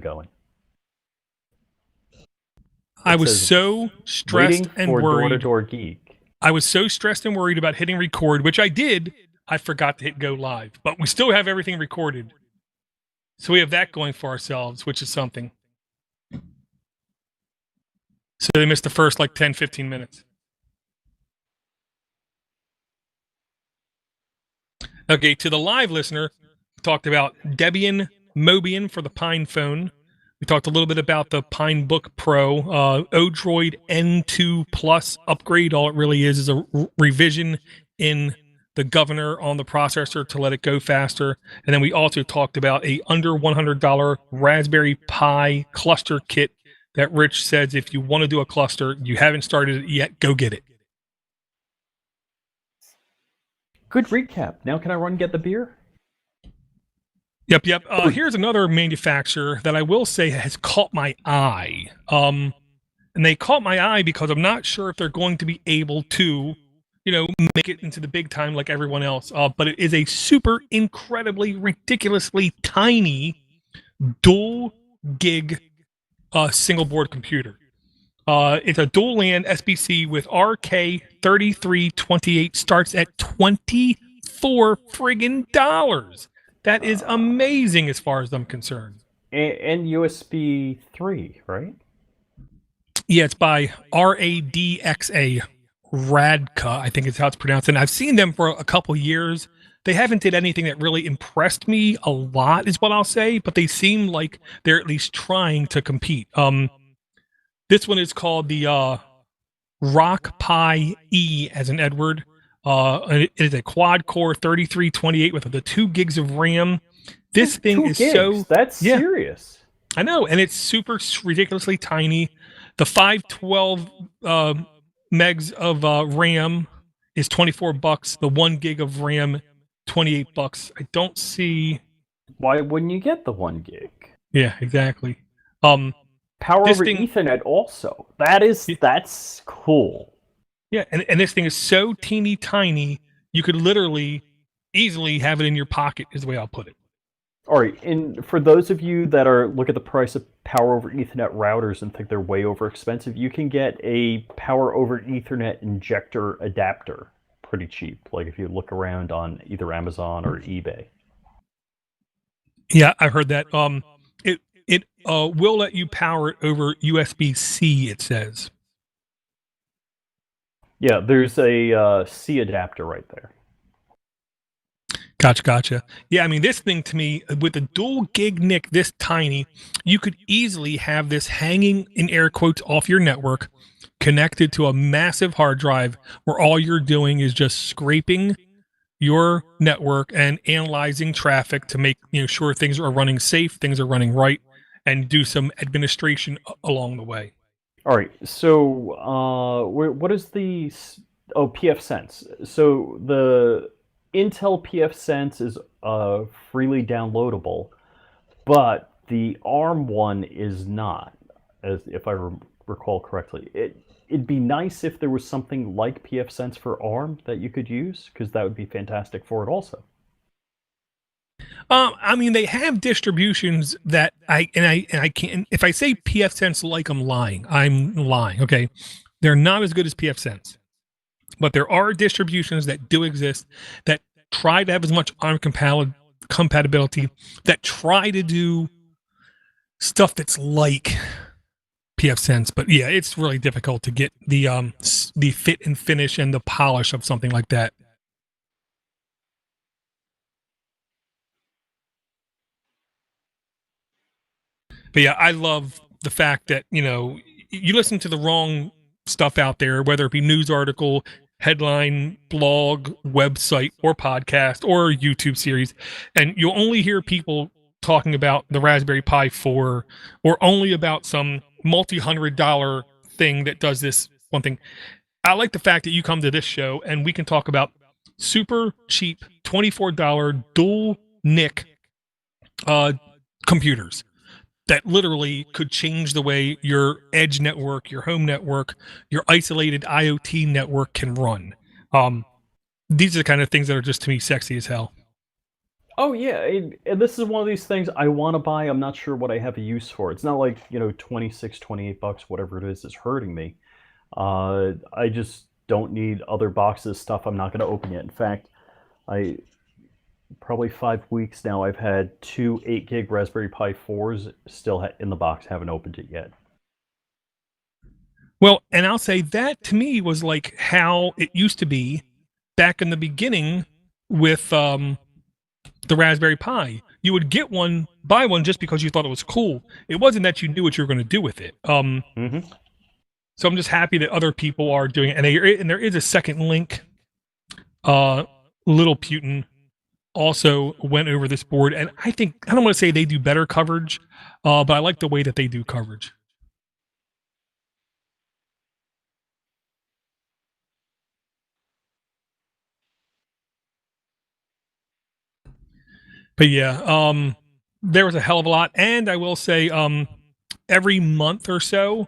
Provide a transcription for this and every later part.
going. I was so stressed and worried. Door-to-Door Geek. I was so stressed and worried about hitting record, which I did. I forgot to hit go live, but we still have everything recorded. So we have that going for ourselves, which is something. So they missed the first 10, 15 minutes. Okay, to the live listener, we talked about Debian Mobian for the Pine phone. We talked a little bit about the Pinebook Pro, o-droid N2 Plus upgrade. All it really is a revision in the governor on the processor to let it go faster. And then we also talked about a under $100 Raspberry Pi cluster kit that Rich says if you want to do a cluster, you haven't started it yet, go get it. Good recap. Now can I run and get the beer? Yep. Here's another manufacturer that I will say has caught my eye. And they caught my eye because I'm not sure if they're going to be able to, make it into the big time like everyone else. But it is a super, incredibly, ridiculously tiny dual gig single board computer. It's a dual LAN SBC with RK3328, starts at $24 friggin' dollars. That is amazing as far as I'm concerned. And USB 3, right? Yeah, it's by RADXA, Radka, I think is how it's pronounced. And I've seen them for a couple years. They haven't did anything that really impressed me a lot, is what I'll say, but they seem like they're at least trying to compete. This one is called the RockPi E as in Edward. It is a quad core 3328 with the 2 gigs of RAM. This thing is so... That's serious. I know, and it's super ridiculously tiny. The 512 megs of RAM is $24. The 1 gig of RAM, $28. I don't see... Why wouldn't you get the 1 gig? Yeah, exactly. Power over Ethernet also. That's cool. Yeah, and this thing is so teeny tiny, you could literally easily have it in your pocket, is the way I'll put it. All right, and for those of you that look at the price of Power over Ethernet routers and think they're way over expensive, you can get a Power over Ethernet injector adapter pretty cheap, like if you look around on either Amazon or eBay. Yeah, I heard that. It will let you power it over USB-C, it says. Yeah, there's a C adapter right there. Gotcha. Yeah, I mean, this thing to me, with a dual gig NIC this tiny, you could easily have this hanging, in air quotes, off your network, connected to a massive hard drive where all you're doing is just scraping your network and analyzing traffic to make sure things are running safe, things are running right, and do some administration along the way. All right, so what is the pfSense? So the Intel pfSense is freely downloadable, but the ARM one is not, if I recall correctly. It'd be nice if there was something like pfSense for ARM that you could use, because that would be fantastic for it also. I mean, they have distributions that I can't. If I say pfSense like I'm lying. Okay, they're not as good as pfSense, but there are distributions that do exist that try to have as much ARM compatibility, that try to do stuff that's like pfSense. But yeah, it's really difficult to get the fit and finish and the polish of something like that. But yeah, I love the fact that, you listen to the wrong stuff out there, whether it be news article, headline, blog, website, or podcast, or YouTube series, and you'll only hear people talking about the Raspberry Pi 4 or only about some multi-$100 thing that does this one thing. I like the fact that you come to this show and we can talk about super cheap $24 dual NIC computers that literally could change the way your edge network, your home network, your isolated IoT network can run. These are the kind of things that are just, to me, sexy as hell. Oh yeah, and this is one of these things I want to buy. I'm not sure what I have a use for. It's not like, 26, 28 bucks, whatever it is hurting me. I just don't need other boxes of stuff I'm not going to open yet. In fact, I probably 5 weeks now I've had two 8 gig Raspberry Pi 4s still in the box, haven't opened it yet. Well, and I'll say that to me was like how it used to be back in the beginning with the Raspberry Pi. You would get one, buy one just because you thought it was cool. It wasn't that you knew what you were going to do with it. Mm-hmm. So I'm just happy that other people are doing it. And there is a second link. Little Putin also went over this board, and I don't want to say they do better coverage, but I like the way that they do coverage. But yeah, there was a hell of a lot, and I will say, every month, the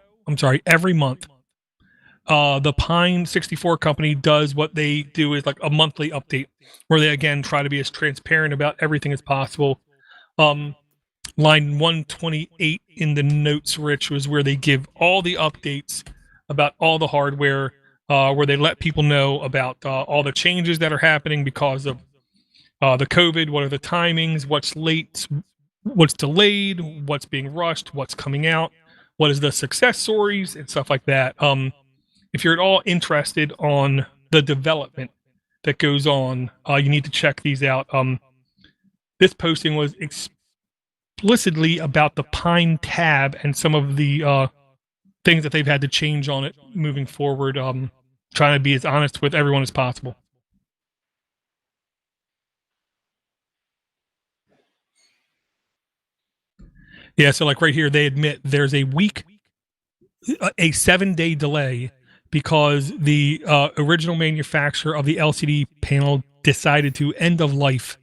Pine 64 company does what they do is like a monthly update where they again try to be as transparent about everything as possible. Line 128 in the notes, Rich, was where they give all the updates about all the hardware, where they let people know about all the changes that are happening because of the COVID. What are the timings? What's late? What's delayed? What's being rushed? What's coming out? What is the success stories and stuff like that? If you're at all interested on the development that goes on, you need to check these out. This posting was explicitly about the Pine tab and some of the things that they've had to change on it moving forward. Trying to be as honest with everyone as possible. Yeah, so like right here, they admit there's a 7-day delay because the original manufacturer of the LCD panel decided to end of life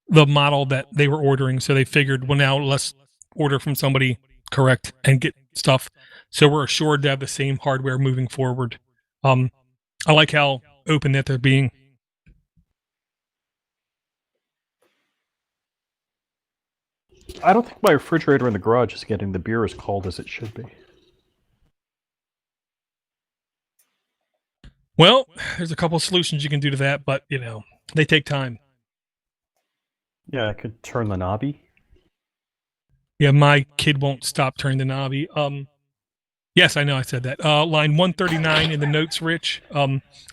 the model that they were ordering. So they figured, well, now let's order from somebody correct and get stuff. So we're assured to have the same hardware moving forward. I like how open that they're being. I don't think my refrigerator in the garage is getting the beer as cold as it should be. Well, there's a couple of solutions you can do to that, but they take time. Yeah, I could turn the knobby. Yeah, my kid won't stop turning the knobby. Yes, I know I said that. Line 139 in the notes, Rich.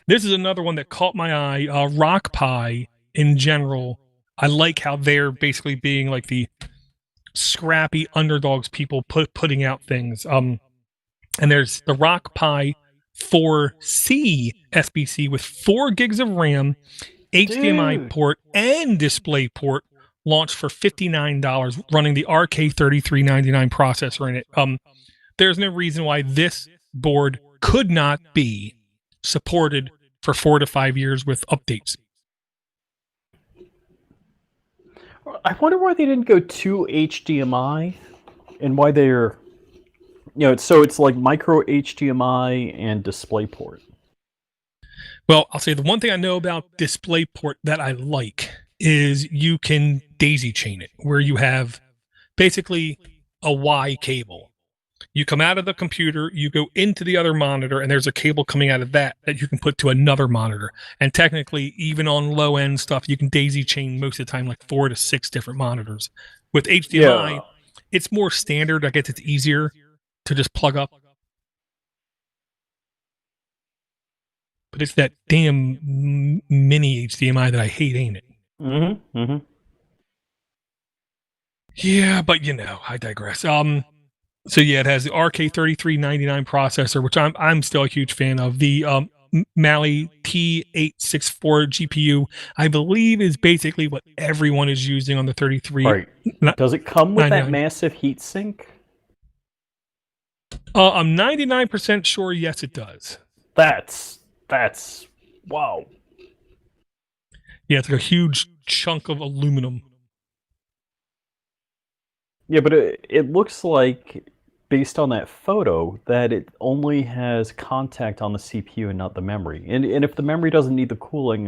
This is another one that caught my eye. RockPi in general. I like how they're basically being like the scrappy underdogs people putting out things. And there's the RockPi 4C SBC with 4 gigs of RAM, HDMI port, and display port, launched for $59, running the RK3399 processor in it. There's no reason why this board could not be supported for 4 to 5 years with updates. I wonder why they didn't go to HDMI and why they're, so it's like micro HDMI and DisplayPort. Well, I'll say the one thing I know about DisplayPort that I like is you can daisy chain it, where you have basically a Y cable. You come out of the computer, you go into the other monitor, and there's a cable coming out of that you can put to another monitor. And technically, even on low-end stuff, you can daisy chain most of the time like 4 to 6 different monitors. With HDMI, it's more standard. I guess it's easier to just plug up. But it's that damn mini HDMI that I hate, ain't it? Mm-hmm. Mm-hmm. Yeah, but I digress. So yeah, it has the RK3399 processor, which I'm still a huge fan of. The Mali T864 GPU, I believe, is basically what everyone is using on the 33. Right. Does it come with that massive heatsink? I'm 99% sure. Yes, it does. That's wow. Yeah, it's like a huge chunk of aluminum. Yeah, but it looks like, based on that photo, that it only has contact on the CPU and not the memory. And if the memory doesn't need the cooling,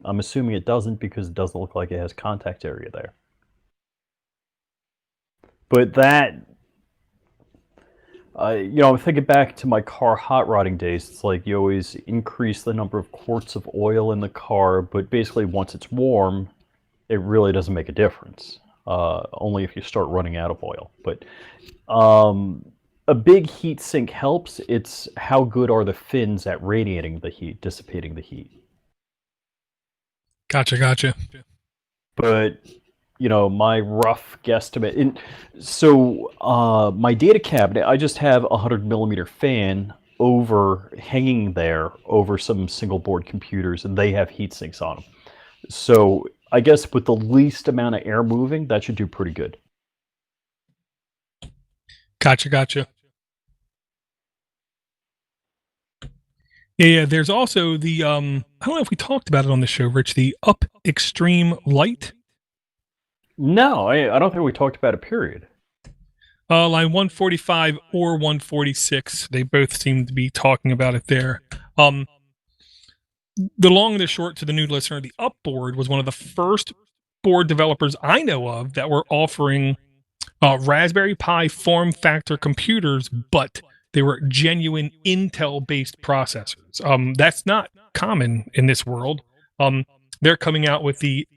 I'm assuming it doesn't because it doesn't look like it has contact area there. But that, I'm thinking back to my car hot rodding days. It's like you always increase the number of quarts of oil in the car, but basically once it's warm, it really doesn't make a difference. Only if you start running out of oil. But a big heat sink helps. It's how good are the fins at radiating the heat, dissipating the heat. Gotcha. But my rough guesstimate. My data cabinet, I just have a 100 millimeter fan hanging there over some single board computers, and they have heat sinks on them. So I guess with the least amount of air moving, that should do pretty good. Gotcha. Yeah. There's also the I don't know if we talked about it on the show, Rich. The Up Extreme Lite. No, I don't think we talked about it, period. Line 145 or 146. They both seem to be talking about it there. The long and the short to the new listener, the Upboard was one of the first board developers I know of that were offering Raspberry Pi form factor computers, but they were genuine Intel-based processors. That's not common in this world. They're coming out with the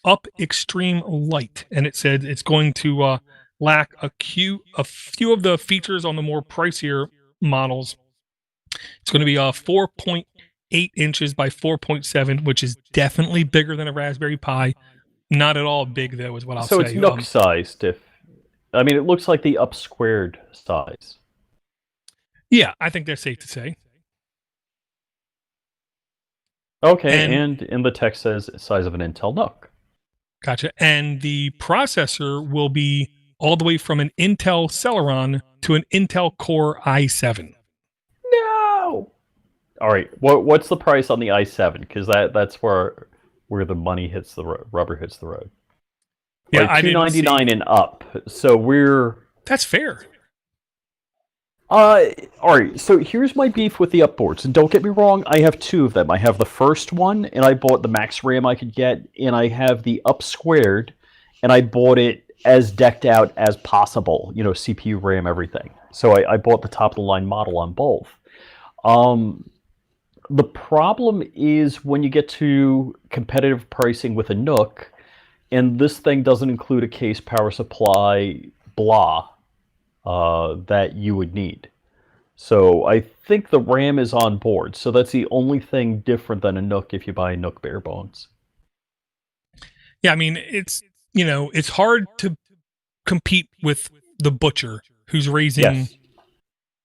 Up Extreme Lite, and it said it's going to lack a few of the features on the more pricier models. It's going to be 4.8 inches by 4.7, which is definitely bigger than a Raspberry Pi. Not at all big, though, is what I'll say. So it's Nook sized. It looks like the Up squared size. Yeah, I think that's safe to say. Okay, and in the text says size of an Intel Nook. Gotcha. And the processor will be all the way from an Intel Celeron to an Intel Core i7. No. All right. What's the price on the i7? Because that's where the money hits the rubber hits the road. Yeah, like $299 and up. So that's fair. All right. So here's my beef with the Upboards, and don't get me wrong, I have two of them. I have the first one, and I bought the max RAM I could get, and I have the Up Squared, and I bought it as decked out as possible. CPU, RAM, everything. So I bought the top of the line model on both. The problem is when you get to competitive pricing with a Nook, and this thing doesn't include a case, power supply, blah, that you would need. So I think the RAM is on board. So that's the only thing different than a Nook if you buy a Nook bare bones. Yeah, I mean, it's hard to compete with the butcher who's raising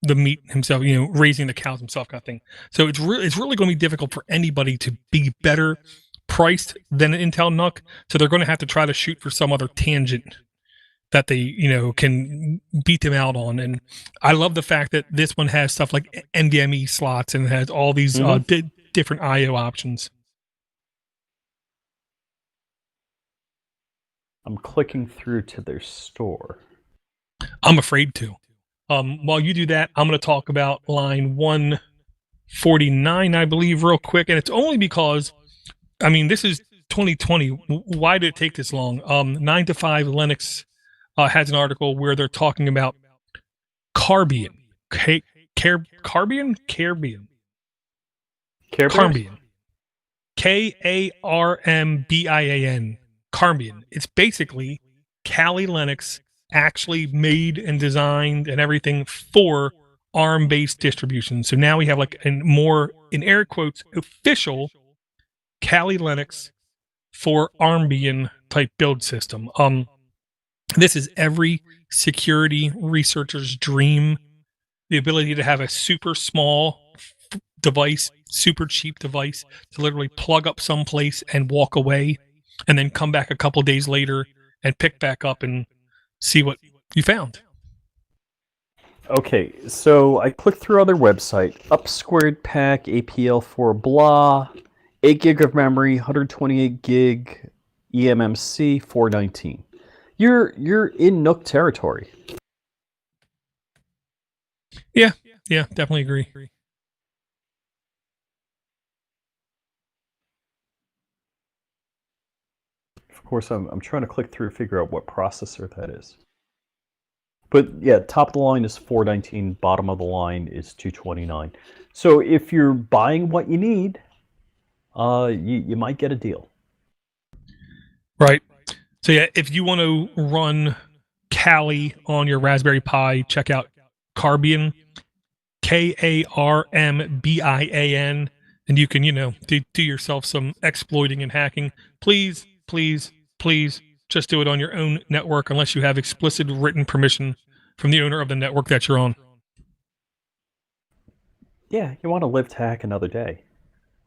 the meat himself, raising the cows himself, kind of thing. So it's really going to be difficult for anybody to be better priced than an Intel Nook. So they're going to have to try to shoot for some other tangent that they can beat them out on. And I love the fact that this one has stuff like NVMe slots and it has all these different IO options. I'm clicking through to their store. I'm afraid to. While you do that, I'm going to talk about line 149, I believe, real quick. And it's only because, this is 2020. Why did it take this long? 9 to 5 Linux has an article where they're talking about Carbian. Carbian? Karmbian. Carbian. It's basically Kali Linux actually made and designed and everything for ARM-based distribution. So now we have like a more, in air quotes, official Kali Linux for Armbian type build system. This is every security researcher's dream. The ability to have a super small device, super cheap device to literally plug up someplace and walk away and then come back a couple days later and pick back up and see what you found. Okay, so I clicked through on their website. Up squared pack, APL4 blah, 8 gig of memory, 128 gig eMMC, 419. You're in Nook territory. Yeah, definitely agree. course, I'm trying to click through, figure out what processor that is. But yeah, top of the line is 419, bottom of the line is 229. So if you're buying what you need, you might get a deal. Right. So yeah, if you want to run Kali on your Raspberry Pi, check out Carbian, Karmbian, and you can, do yourself some exploiting and hacking. Please, please, please, just do it on your own network unless you have explicit written permission from the owner of the network that you're on. Yeah, you want to live to hack another day.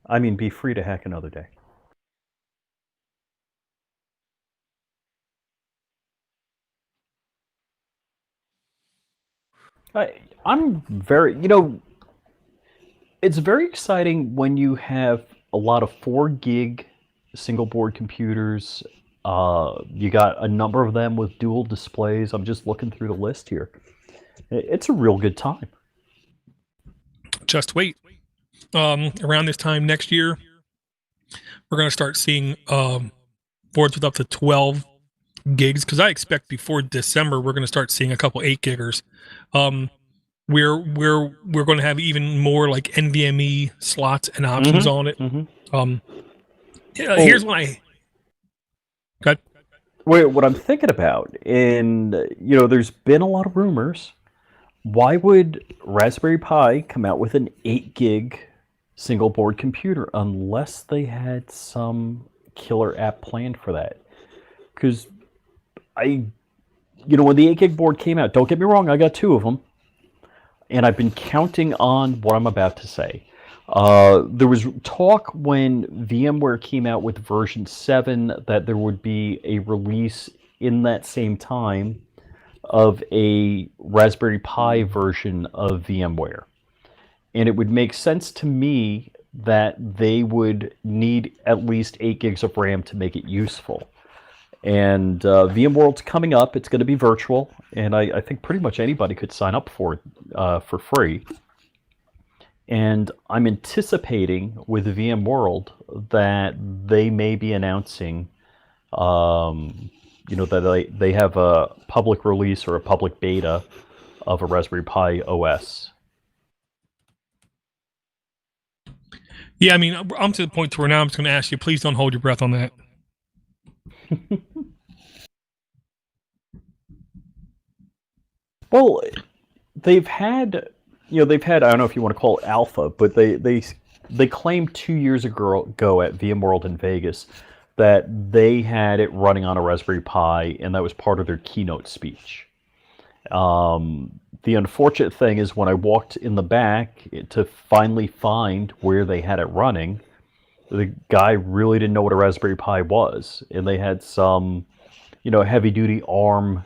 I mean, be free to hack another day. I'm very, it's very exciting when you have a lot of 4 gig single board computers. You got a number of them with dual displays. I'm just looking through the list here. It's a real good time. Just wait. Around this time next year, we're going to start seeing boards with up to 12 gigs, because I expect before December we're going to start seeing a couple 8-giggers. We're going to have even more like NVMe slots and options on it. Here's what I got. Wait, what I'm thinking about, and there's been a lot of rumors. Why would Raspberry Pi come out with an 8 gig single board computer unless they had some killer app planned for that? Because when the 8 gig board came out, don't get me wrong, I got 2 of them, and I've been counting on what I'm about to say. There was talk when VMware came out with version 7 that there would be a release in that same time of a Raspberry Pi version of VMware. And it would make sense to me that they would need at least 8 gigs of RAM to make it useful. And VMworld's coming up. It's going to be virtual, and I think pretty much anybody could sign up for it for free. And I'm anticipating with VMworld that they may be announcing, that they have a public release or a public beta of a Raspberry Pi OS. Yeah, I mean, I'm to the point where now I'm just going to ask you, please don't hold your breath on that. Well, they've had, I don't know if you want to call it alpha, but they claimed 2 years ago at VMworld in Vegas that they had it running on a Raspberry Pi, and that was part of their keynote speech. The unfortunate thing is when I walked in the back to finally find where they had it running, the guy really didn't know what a Raspberry Pi was, and they had some, heavy-duty ARM,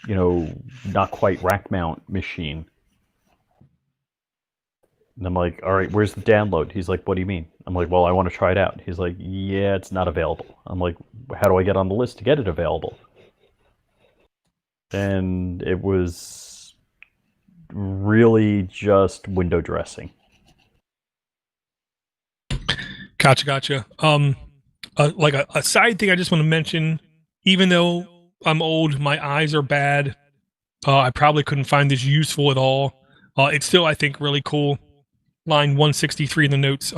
not quite rack mount machine. And I'm like, all right, where's the download? He's like, what do you mean? I'm like, well, I want to try it out. He's like, yeah, it's not available. I'm like, how do I get on the list to get it available? And it was really just window dressing. Gotcha. Like a side thing I just want to mention, even though I'm old, my eyes are bad, I probably couldn't find this useful at all. It's still, I think, really cool. Line 163 in the notes.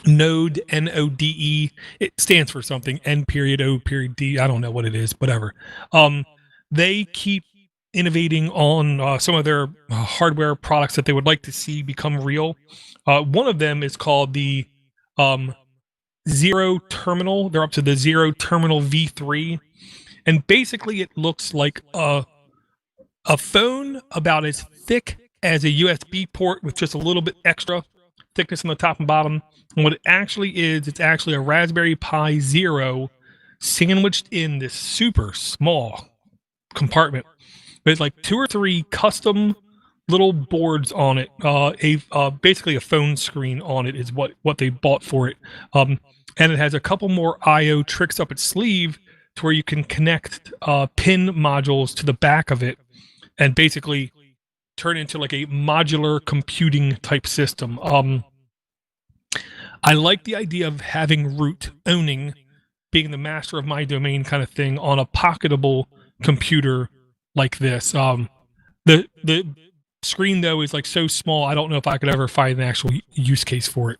Node, N-O-D-E. It stands for something. N.O.D. I don't know what it is. Whatever. They keep innovating on some of their hardware products that they would like to see become real. One of them is called the Zero Terminal. They're up to the Zero Terminal V3. And basically it looks like a phone about as thick as a USB port with just a little bit extra thickness on the top and bottom. And what it actually is, it's actually a Raspberry Pi Zero sandwiched in this super small compartment. But it's like 2 or 3 custom little boards on it. Basically a phone screen on it is what they bought for it. And it has a couple more I/O tricks up its sleeve to where you can connect pin modules to the back of it and basically turn into like a modular computing type system. I like the idea of having root owning being the master of my domain kind of thing on a pocketable computer like this. The screen though is like so small, I don't know if I could ever find an actual use case for it.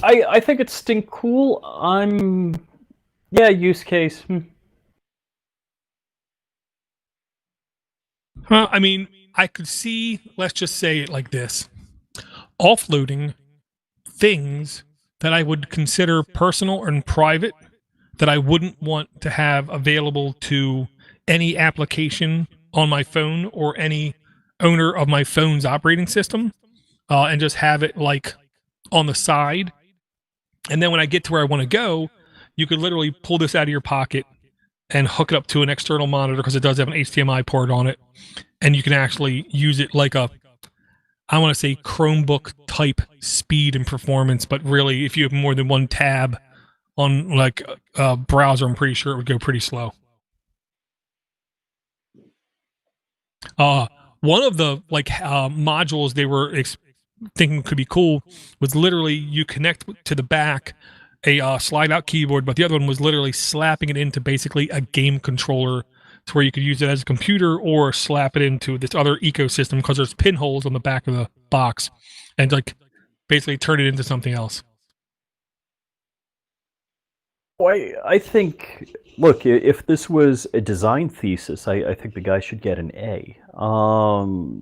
I think it's stink cool. Yeah, use case. I mean, I could see, let's just say it like this, offloading things that I would consider personal and private that I wouldn't want to have available to any application on my phone or any owner of my phone's operating system, and just have it like on the side. And then when I get to where I want to go, you could literally pull this out of your pocket and hook it up to an external monitor because it does have an HDMI port on it. And you can actually use it like a, I want to say Chromebook type speed and performance, but really if you have more than one tab on like a browser, I'm pretty sure it would go pretty slow. One of the like modules they were thinking could be cool was literally you connect to the back a slide out keyboard, but the other one was literally slapping it into basically a game controller to where you could use it as a computer or slap it into this other ecosystem because there's pinholes on the back of the box and like basically turn it into something else. Well, I think, look, if this was a design thesis, I think the guy should get an A.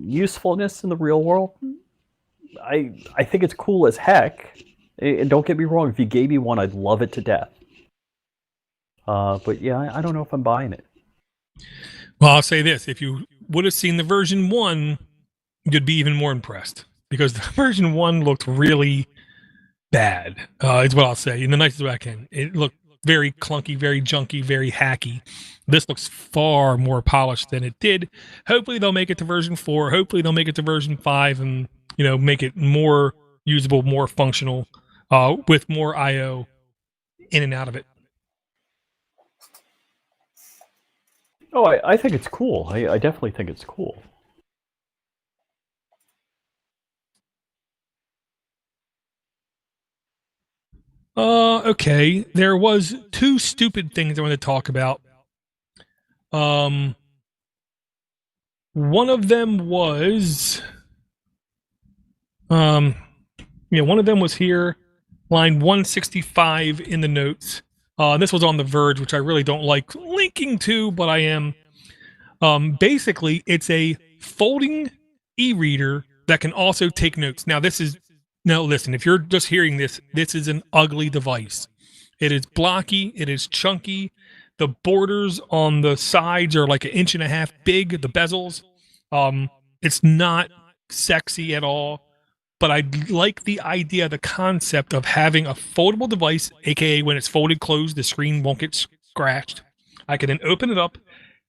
Usefulness in the real world, I think it's cool as heck. And don't get me wrong, if you gave me one, I'd love it to death. But yeah, I don't know if I'm buying it. Well, I'll say this. If you would have seen the version 1, you'd be even more impressed. Because the version 1 looked really bad, is what I'll say, in the nicest way I can. It looked very clunky, very junky, very hacky. This looks far more polished than it did. Hopefully they'll make it to version 4. Hopefully they'll make it to version 5 and, you know, make it more usable, more functional, with more I/O in and out of it. Oh, I think it's cool. I definitely think it's cool. Okay. There was 2 stupid things I want to talk about. One of them was, one of them was here, line 165 in the notes. This was on The Verge, which I really don't like linking to, but I am. Basically, it's a folding e-reader that can also take notes. Now, listen, if you're just hearing this, this is an ugly device. It is blocky. It is chunky. The borders on the sides are like 1.5 inches big, the bezels. It's not sexy at all. But I like the idea, the concept of having a foldable device, aka when it's folded closed, the screen won't get scratched. I can then open it up,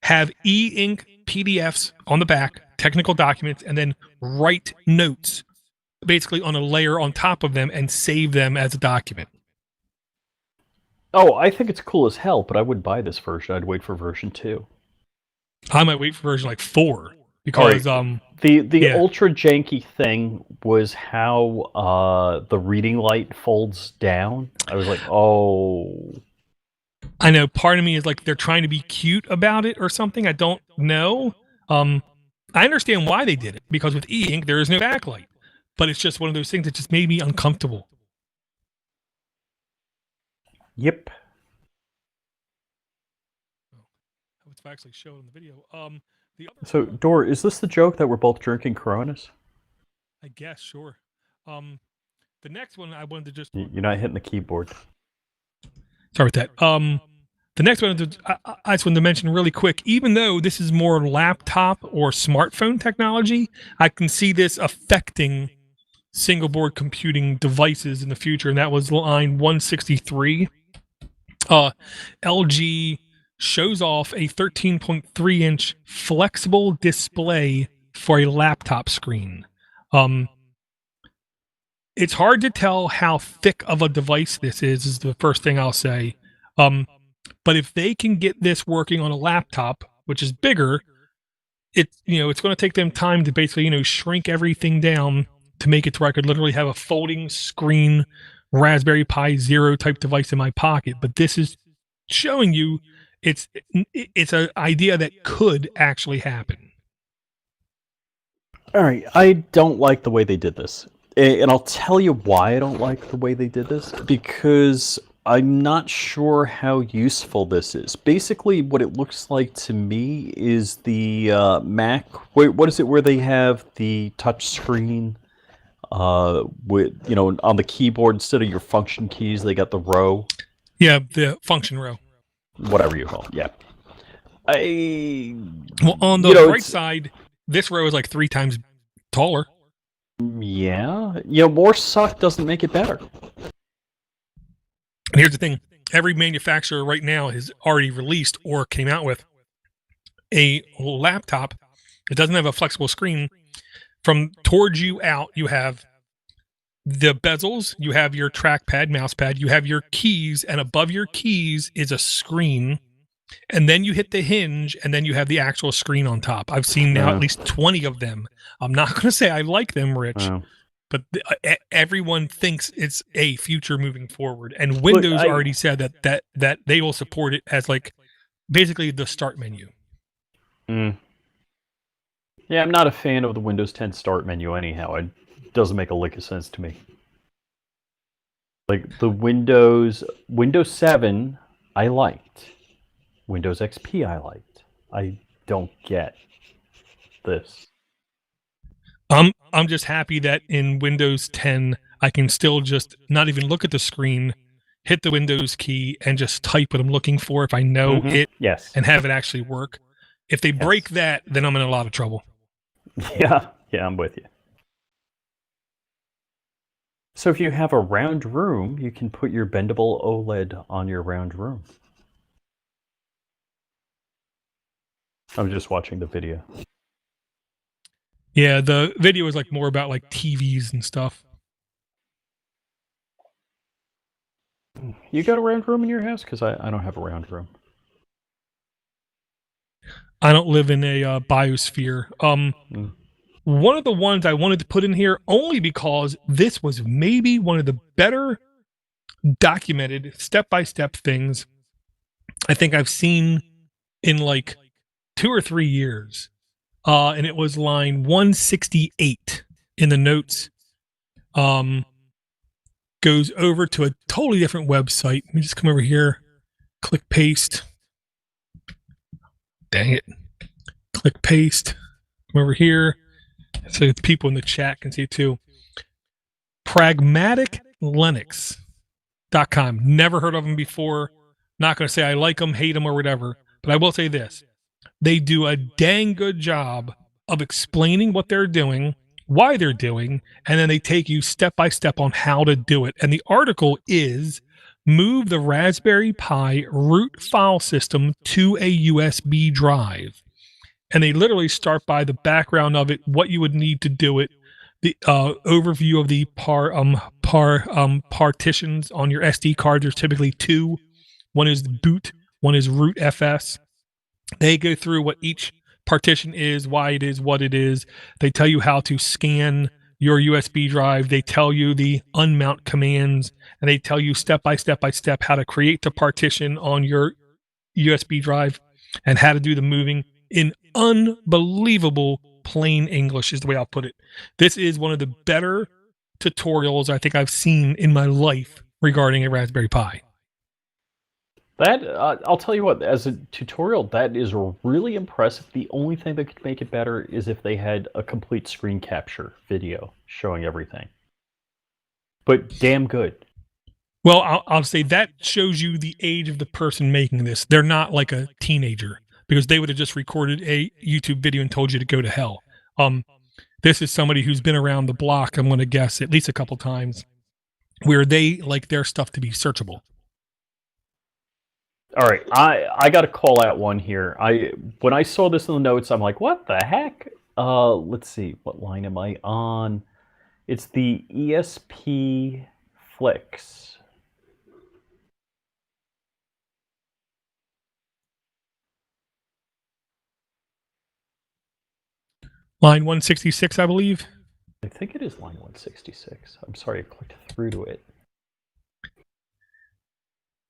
have e-ink PDFs on the back, technical documents, and then write notes basically on a layer on top of them and save them as a document. Oh, I think it's cool as hell, but I wouldn't buy this version. I'd wait for version 2. I might wait for version like 4 because the ultra janky thing was how the reading light folds down. I was like, oh. I know part of me is like they're trying to be cute about it or something. I don't know. I understand why they did it because with e-ink there is no backlight, but it's just one of those things that just made me uncomfortable. Yep. It's actually shown in the video. So, Dor, is this the joke that we're both drinking Coronas? I guess, sure. The next one I wanted to just... You're not hitting the keyboard. Sorry about that. The next one I just wanted to mention really quick, even though this is more laptop or smartphone technology, I can see this affecting single board computing devices in the future, and that was line 163. LG shows off a 13.3-inch flexible display for a laptop screen. It's hard to tell how thick of a device this is the first thing I'll say. But if they can get this working on a laptop, which is bigger, it's going to take them time to basically, shrink everything down to make it to where I could literally have a folding screen Raspberry Pi Zero type device in my pocket, but this is showing you it's an idea that could actually happen. All right, I don't like the way they did this. And I'll tell you why I don't like the way they did this. Because I'm not sure how useful this is. Basically, what it looks like to me is the Mac. Wait, what is it where they have the touch screen? With on the keyboard instead of your function keys, they got the row. Yeah, the function row. Whatever you call it. Yeah. Well, on the right side, this row is like 3 times taller. Yeah. More suck doesn't make it better. And here's the thing. Every manufacturer right now has already released or came out with a laptop that doesn't have a flexible screen. From towards you out, you have the bezels, you have your trackpad, mouse pad, you have your keys, and above your keys is a screen. And then you hit the hinge, and then you have the actual screen on top. I've seen now at least 20 of them. I'm not going to say I like them, Rich, but everyone thinks it's a future moving forward. And Windows already said that they will support it as like basically the start menu. Yeah, I'm not a fan of the Windows 10 start menu anyhow. It doesn't make a lick of sense to me. Like the Windows 7, I liked. Windows XP, I liked. I don't get this. I'm just happy that in Windows 10, I can still just not even look at the screen, hit the Windows key, and just type what I'm looking for if I know it, and have it actually work. If they break that, then I'm in a lot of trouble. Yeah, I'm with you. So if you have a round room, you can put your bendable OLED on your round room. I'm just watching the video. Yeah, the video is like more about like TVs and stuff. You got a round room in your house? Because I don't have a round room. I don't live in a biosphere. One of the ones I wanted to put in here only because this was maybe one of the better documented step-by-step things I think I've seen in like 2 or 3 years. And it was line 168 in the notes. Goes over to a totally different website. Let me just come over here, click paste. Dang it. Click paste. Come over here. So the people in the chat can see too. PragmaticLinux.com. Never heard of them before. Not going to say I like them, hate them, or whatever. But I will say this. They do a dang good job of explaining what they're doing, why they're doing, and then they take you step by step on how to do it. And the article is move the Raspberry Pi root file system to a USB drive. And they literally start by the background of it, what you would need to do it, the overview of the partitions on your SD card. There's typically 2. One is boot, one is root FS. They go through what each partition is, why it is, what it is. They tell you how to scan your USB drive. They tell you the unmount commands, and they tell you step by step how to create the partition on your USB drive and how to do the moving in unbelievable plain English is the way I'll put it. This is one of the better tutorials I think I've seen in my life regarding a Raspberry Pi. That, I'll tell you what, as a tutorial, that is really impressive. The only thing that could make it better is if they had a complete screen capture video showing everything. But damn good. Well, I'll say that shows you the age of the person making this. They're not like a teenager, because they would have just recorded a YouTube video and told you to go to hell. This is somebody who's been around the block, I'm going to guess, at least a couple times, where they like their stuff to be searchable. All right, I got to call out one here. When I saw this in the notes, I'm like, what the heck? Let's see, what line am I on? It's the ESP Flicks. Line 166, I believe. I think it is line 166. I'm sorry, I clicked through to it.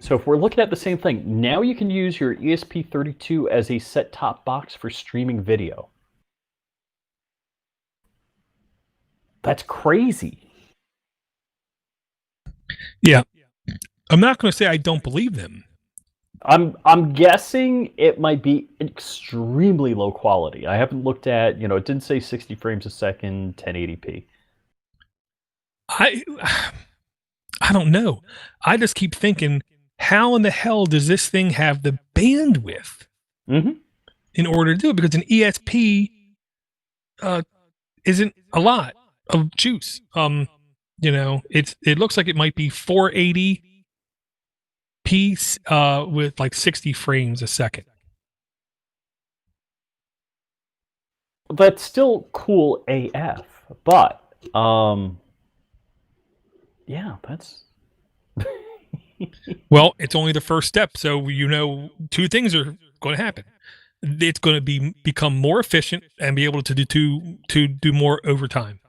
So if we're looking at the same thing, now you can use your ESP32 as a set-top box for streaming video. That's crazy. Yeah. I'm not going to say I don't believe them. I'm guessing it might be extremely low quality. I haven't looked at, it didn't say 60 frames a second, 1080p. I don't know. I just keep thinking, how in the hell does this thing have the bandwidth in order to do it? Because an ESP isn't a lot of juice. It looks like it might be 480 piece with like 60 frames a second. That's still cool AF, but yeah, that's well, it's only the first step, so two things are going to happen. It's going to become more efficient and be able to do more overtime.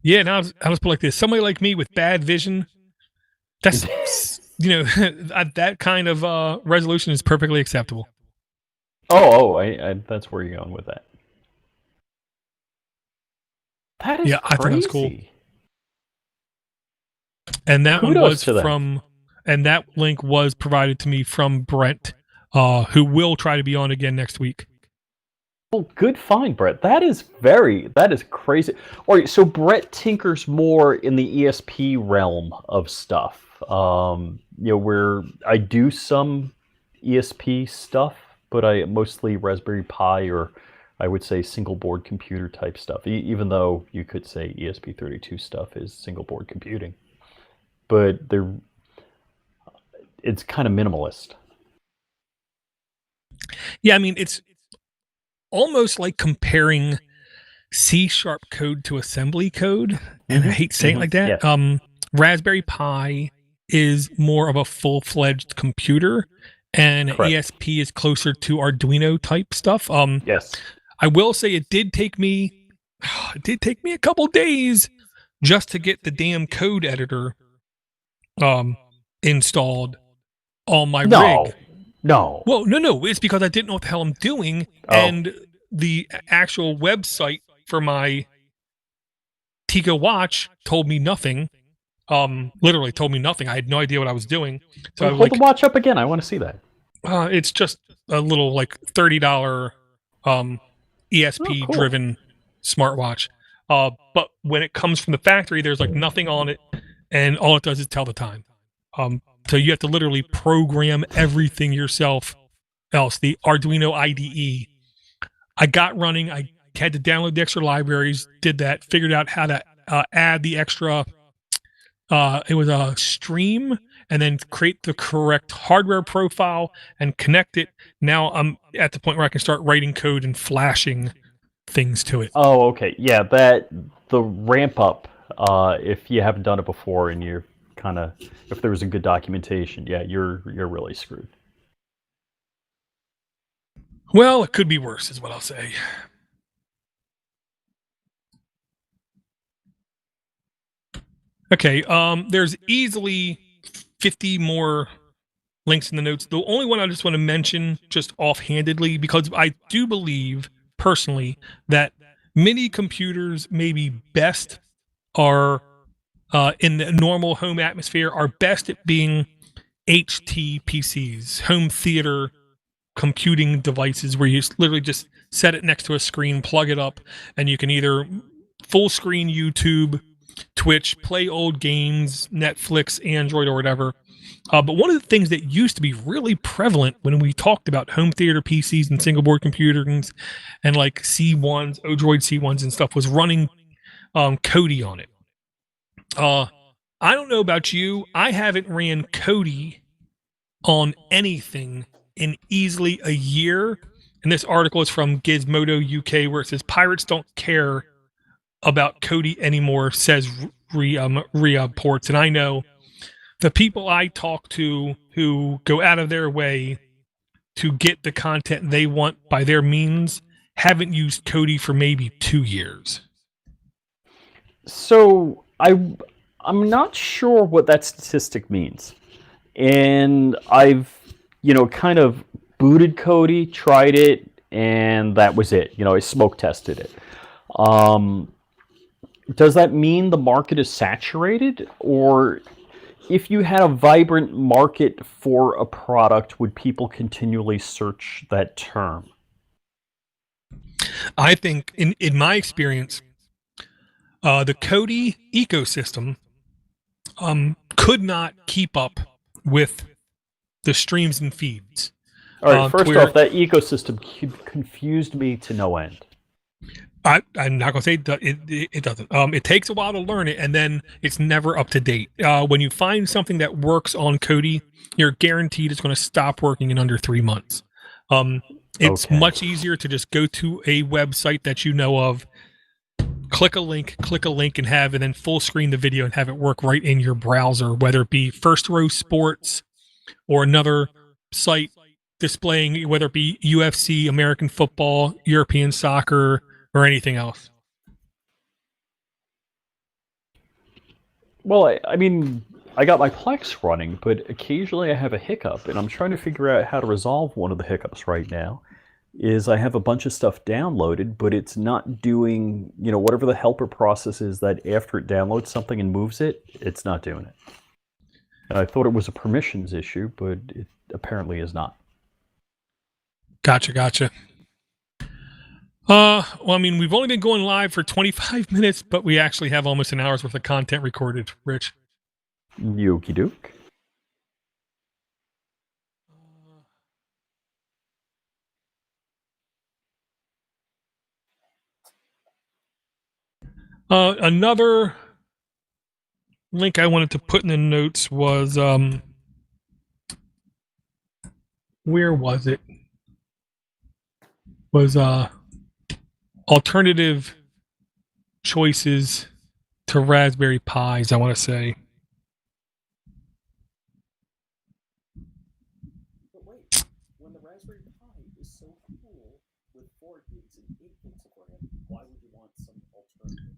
Yeah, now I'll just put it like this: somebody like me with bad vision, that's that kind of resolution is perfectly acceptable. I that's where you're going with that. That is crazy. I thought that was cool. And that one was and that link was provided to me from Brent, who will try to be on again next week. Well, good find, Brett. That is crazy. All right, so Brett tinkers more in the ESP realm of stuff. Where I do some ESP stuff, but I mostly Raspberry Pi, or I would say single board computer type stuff, even though you could say ESP32 stuff is single board computing. But it's kind of minimalist. Yeah, I mean, it's almost like comparing C# code to assembly code, and I hate saying it like that. Yeah. Raspberry Pi is more of a full-fledged computer, and ESP is closer to Arduino type stuff. Yes. I will say it did take me a couple days just to get the damn code editor installed on my rig. No. Well, no. It's because I didn't know what the hell I'm doing, and the actual website for my Tico watch told me nothing. Literally told me nothing. I had no idea what I was doing. So hold the watch up again. I want to see that. It's just a little like $30 ESP driven smartwatch. But when it comes from the factory, there's like nothing on it, and all it does is tell the time. So you have to literally program everything yourself. The Arduino IDE, I got running. I had to download the extra libraries, did that, figured out how to add the extra. It was a stream, and then create the correct hardware profile and connect it. Now I'm at the point where I can start writing code and flashing things to it. Oh, okay. Yeah, the ramp up, if you haven't done it before and you're if there was a good documentation, yeah, you're really screwed. Well, it could be worse, is what I'll say. Okay, there's easily 50 more links in the notes. The only one I just want to mention, just offhandedly, because I do believe, personally, that mini computers maybe best are, in the normal home atmosphere, are best at being HT PCs, home theater computing devices, where you literally just set it next to a screen, plug it up, and you can either full screen YouTube, Twitch, play old games, Netflix, Android, or whatever. But one of the things that used to be really prevalent when we talked about home theater PCs and single board computers and like C1s, o-droid C1s and stuff was running Kodi on it. I don't know about you. I haven't ran Kodi on anything in easily a year. And this article is from Gizmodo UK, where it says pirates don't care about Kodi anymore, says reports. And I know the people I talk to who go out of their way to get the content they want by their means haven't used Kodi for maybe 2 years. So I'm not sure what that statistic means, and I've kind of booted Kodi, tried it, and that was it. I smoke tested it. Um, does that mean the market is saturated, or if you had a vibrant market for a product, would people continually search that term? I think, in my experience, the Kodi ecosystem could not keep up with the streams and feeds. All right, To first where off, that ecosystem confused me to no end. I'm not gonna say it doesn't. It takes a while to learn it, and then it's never up to date. When you find something that works on Kodi, you're guaranteed it's going to stop working in under 3 months. It's Okay. much easier to just go to a website that you know of, click a link, and then full screen the video and have it work right in your browser, whether it be First Row Sports or another site displaying whether it be UFC, American football, European soccer, or anything else. Well, I mean, I got my Plex running, but occasionally I have a hiccup, and I'm trying to figure out how to resolve one of the hiccups right now. Is I have a bunch of stuff downloaded, but it's not doing, whatever the helper process is that after it downloads something and moves it, it's not doing it. And I thought it was a permissions issue, but it apparently is not. Gotcha. Well, I mean, we've only been going live for 25 minutes, but we actually have almost an hour's worth of content recorded, Rich. Yoki doke. Another link I wanted to put in the notes was, where was it? Was, alternative choices to Raspberry Pis, I want to say. But wait, when the Raspberry Pi is so cool with 4 gigs and 8 gigs of RAM, why would you want some alternative?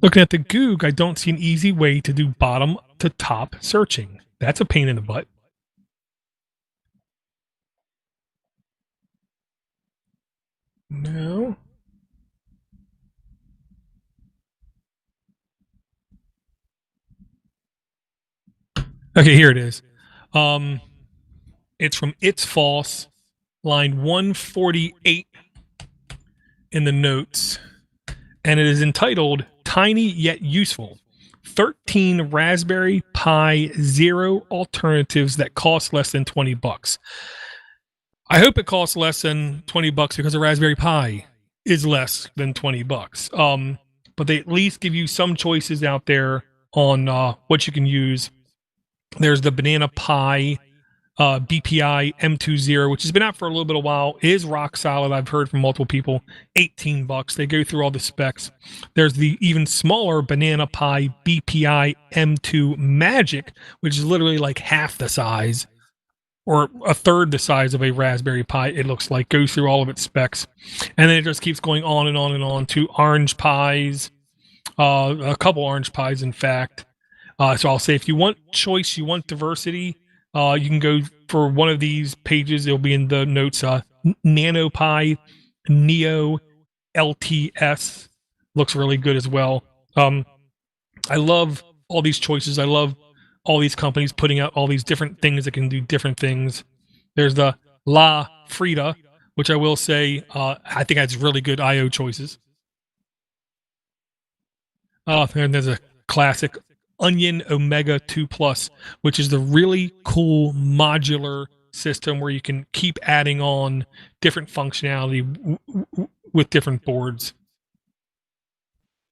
Looking at the Goog, I don't see an easy way to do bottom to top searching. That's a pain in the butt. No. Okay, here it is. It's from It's False, line 148 in the notes, and it is entitled Tiny Yet Useful 13 Raspberry Pi Zero Alternatives that cost less than $20. I hope it costs less than $20 because a Raspberry Pi is less than $20. But they at least give you some choices out there on what you can use. There's the Banana Pi BPI M20, which has been out for a little bit of while, is rock solid. I've heard from multiple people. $18. They go through all the specs. There's the even smaller Banana Pi BPI M2 Magic, which is literally like half the size or a third the size of a Raspberry Pi. It looks like goes through all of its specs, and then it just keeps going on and on and on to Orange Pis, a couple Orange Pis, in fact. So I'll say if you want choice, you want diversity, you can go for one of these pages. It'll be in the notes. NanoPi Neo LTS looks really good as well. I love all these choices. I love all these companies putting out all these different things that can do different things. There's the La Frida, which I will say I think has really good I/O choices. And there's a classic Onion Omega 2 Plus, which is the really cool modular system where you can keep adding on different functionality with different boards.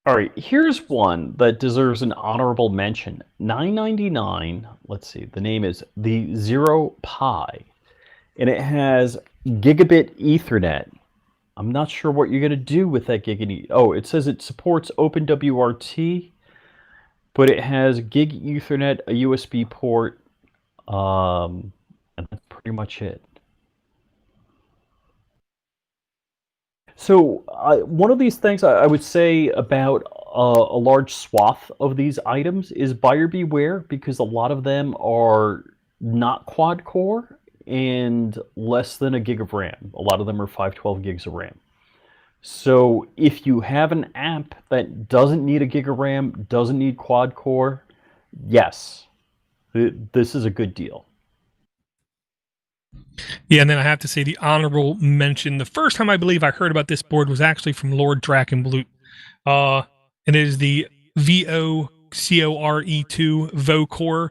All right, here's one that deserves an honorable mention. $9.99. Let's see. The name is the Zero Pi, and it has gigabit Ethernet. I'm not sure what you're going to do with that gigabit. Oh, it says it supports OpenWRT, but it has gig Ethernet, a USB port, and that's pretty much it. So one of these things I would say about a large swath of these items is buyer beware, because a lot of them are not quad core and less than a gig of RAM. A lot of them are 512 gigs of RAM. So if you have an app that doesn't need a gig of RAM, doesn't need quad core, yes, this is a good deal. Yeah, and then I have to say the honorable mention. The first time I believe I heard about this board was actually from Lord Drakenblut. And it is the VOCORE2 VOCore.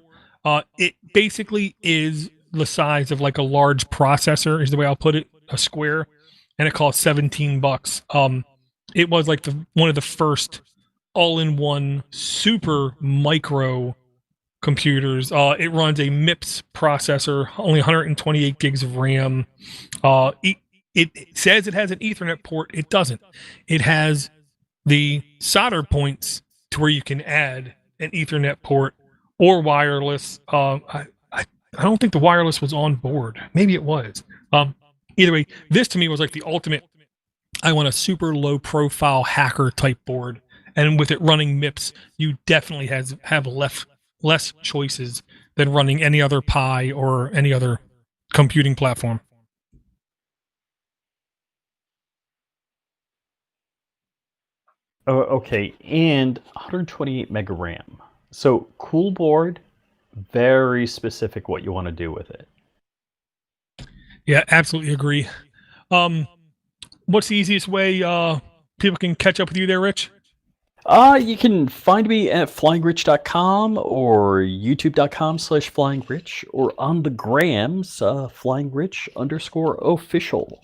It basically is the size of like a large processor, is the way I'll put it, a square, and it costs $17. It was like one of the first all-in-one super micro computers. It runs a MIPS processor, only 128 gigs of RAM. It says it has an Ethernet port. It doesn't. It has the solder points to where you can add an Ethernet port or wireless. I don't think the wireless was on board. Maybe it was. Either way, this to me was like the ultimate. I want a super low profile hacker type board, and with it running MIPS, you definitely have less choices than running any other Pi or any other computing platform. Oh, okay, and 128 mega RAM. So cool board, very specific what you want to do with it. Yeah, absolutely agree. What's the easiest way people can catch up with you there, Rich? You can find me at flyingrich.com or youtube.com/flyingrich, or on the grams, flyingrich_official.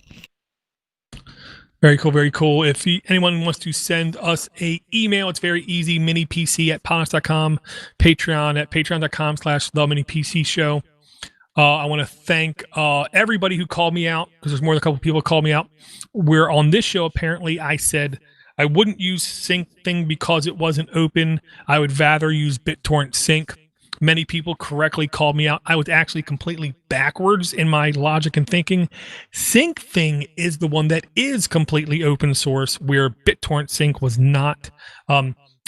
Very cool, very cool. If anyone wants to send us a email, it's very easy. minipc@podnutz.com, Patreon at patreon.com/theminipcshow. I want to thank everybody who called me out, because there's more than a couple people called me out. We're on this show, apparently, I said I wouldn't use SyncThing because it wasn't open. I would rather use BitTorrent Sync. Many people correctly called me out. I was actually completely backwards in my logic and thinking. SyncThing is the one that is completely open source, where BitTorrent Sync was not.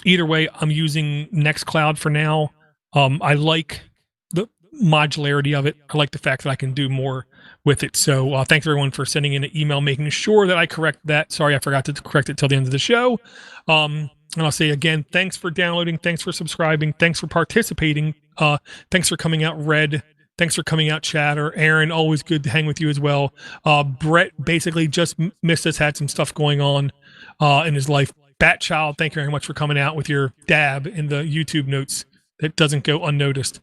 Either way, I'm using Nextcloud for now. I like the modularity of it. I like the fact that I can do more with it. So thanks everyone for sending in an email, making sure that I correct that. Sorry, I forgot to correct it till the end of the show. And I'll say again, thanks for downloading. Thanks for subscribing. Thanks for participating. Thanks for coming out, Red. Thanks for coming out, Chatter. Aaron, always good to hang with you as well. Brett basically just missed us, had some stuff going on in his life. Batchild, thank you very much for coming out with your dab in the YouTube notes that doesn't go unnoticed.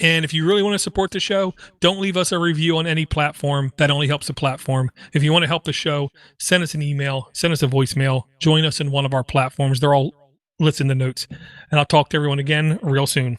And if you really want to support the show, don't leave us a review on any platform. That only helps the platform. If you want to help the show, send us an email, send us a voicemail, join us in one of our platforms. They're all listed in the notes. And I'll talk to everyone again real soon.